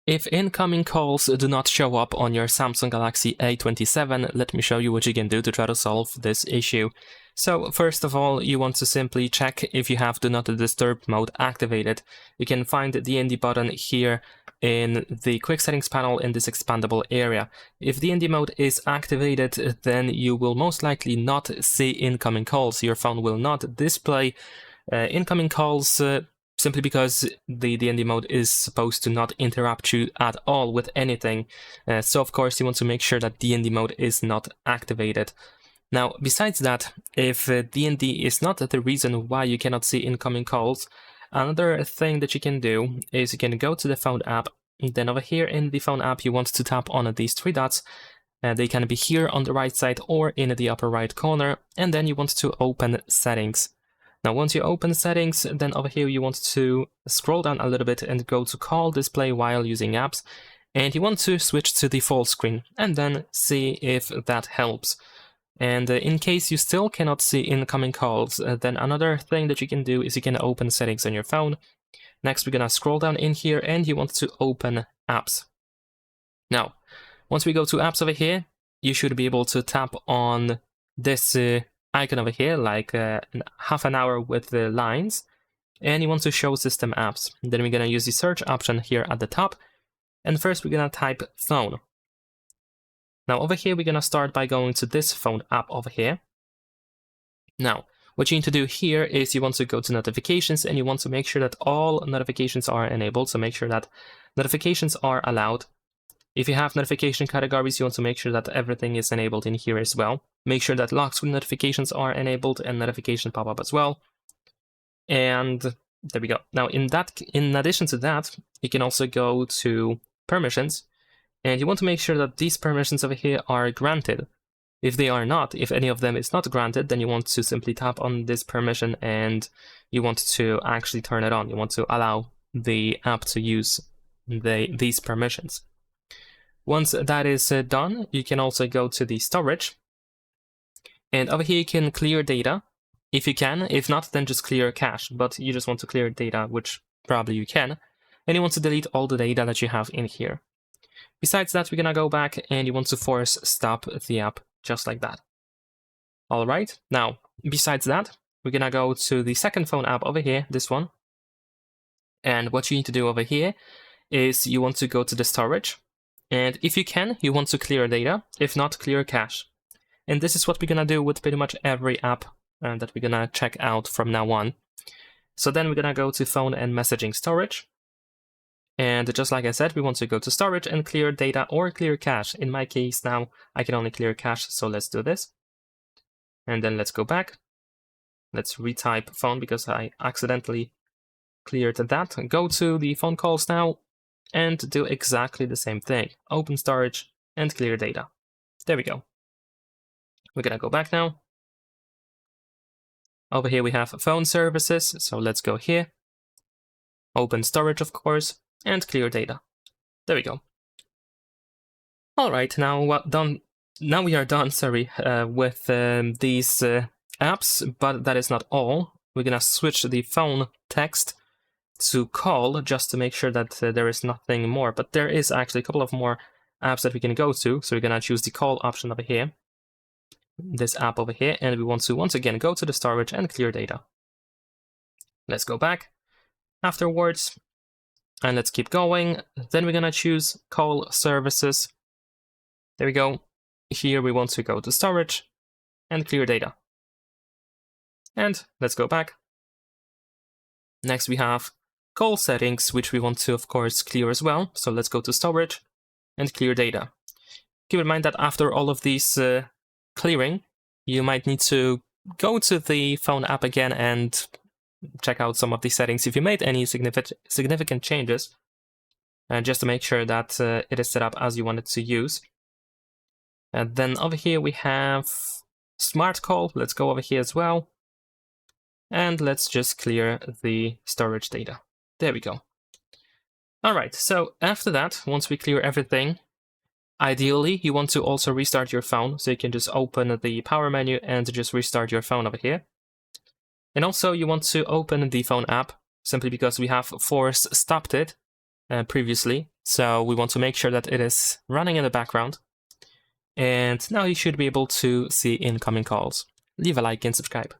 If incoming calls do not show up on your Samsung Galaxy A27, let me show you what you can do to try to solve this issue. So first of all, you want to simply check if you have Do Not Disturb mode activated. You can find the DND button here in the quick settings panel in this expandable area. If DND mode is activated, then you will most likely not see incoming calls. Your phone will not display incoming calls simply because the DND mode is supposed to not interrupt you at all with anything. So of course you want to make sure that DND mode is not activated. Now, besides that, if DND is not the reason why you cannot see incoming calls, another thing that you can do is you can go to the phone app. Then over here in the phone app, you want to tap on these three dots. They can be here on the right side or in the upper right corner. And then you want to open settings. Now, once you open settings, then over here you want to scroll down a little bit and go to call display while using apps. And you want to switch to the full screen and then see if that helps. And in case you still cannot see incoming calls, then another thing that you can do is you can open settings on your phone. Next, we're going to scroll down in here and you want to open apps. Now, once we go to apps over here, you should be able to tap on this icon over here, like half an hour with the lines, and you want to show system apps. Then we're going to use the search option here at the top, and first we're going to type phone. Now over here we're going to start by going to this phone app over here. Now what you need to do here is you want to go to notifications and you want to make sure that all notifications are enabled, so make sure that notifications are allowed. If you have notification categories, you want to make sure that everything is enabled in here as well. Make sure that lock screen notifications are enabled and notification pop-up as well. And there we go. Now in addition to that, you can also go to permissions and you want to make sure that these permissions over here are granted. If they are not, if any of them is not granted, then you want to simply tap on this permission and you want to actually turn it on. You want to allow the app to use these permissions. Once that is done, you can also go to the storage. And over here you can clear data, if you can. If not, then just clear cache. But you just want to clear data, which probably you can. And you want to delete all the data that you have in here. Besides that, we're going to go back and you want to force stop the app, just like that. All right, now, besides that, we're going to go to the second phone app over here, this one. And what you need to do over here is you want to go to the storage. And if you can, you want to clear data. If not, clear cache. And this is what we're going to do with pretty much every app that we're going to check out from now on. So then we're going to go to phone and messaging storage. And just like I said, we want to go to storage and clear data or clear cache. In my case now, I can only clear cache, so let's do this. And then let's go back. Let's retype phone because I accidentally cleared that. Go to the phone calls now and do exactly the same thing. Open storage and clear data. There we go. We're gonna go back now. Over here we have phone services, so let's go here. Open storage, of course, and clear data. There we go. All right, now we are done, with these apps, but that is not all. We're gonna switch the phone text to call just to make sure that there is nothing more, but there is actually a couple of more apps that we can go to. So we're gonna choose the call option over here, this app over here, and we want to once again go to the storage and clear data. Let's go back afterwards. And let's keep going. Then we're going to choose call services. There we go. Here we want to go to storage and clear data. And let's go back. Next we have call settings, which we want to, of course, clear as well. So let's go to storage and clear data. Keep in mind that after all of these clearing, you might need to go to the phone app again and check out some of the settings if you made any significant changes, just to make sure that it is set up as you want it to use. And then over here we have smart call. Let's go over here as well. And let's just clear the storage data. There we go. All right, so after that, once we clear everything, ideally you want to also restart your phone. So you can just open the power menu and just restart your phone over here. And also you want to open the phone app, simply because we have force stopped it previously. So we want to make sure that it is running in the background. And now you should be able to see incoming calls. Leave a like and subscribe.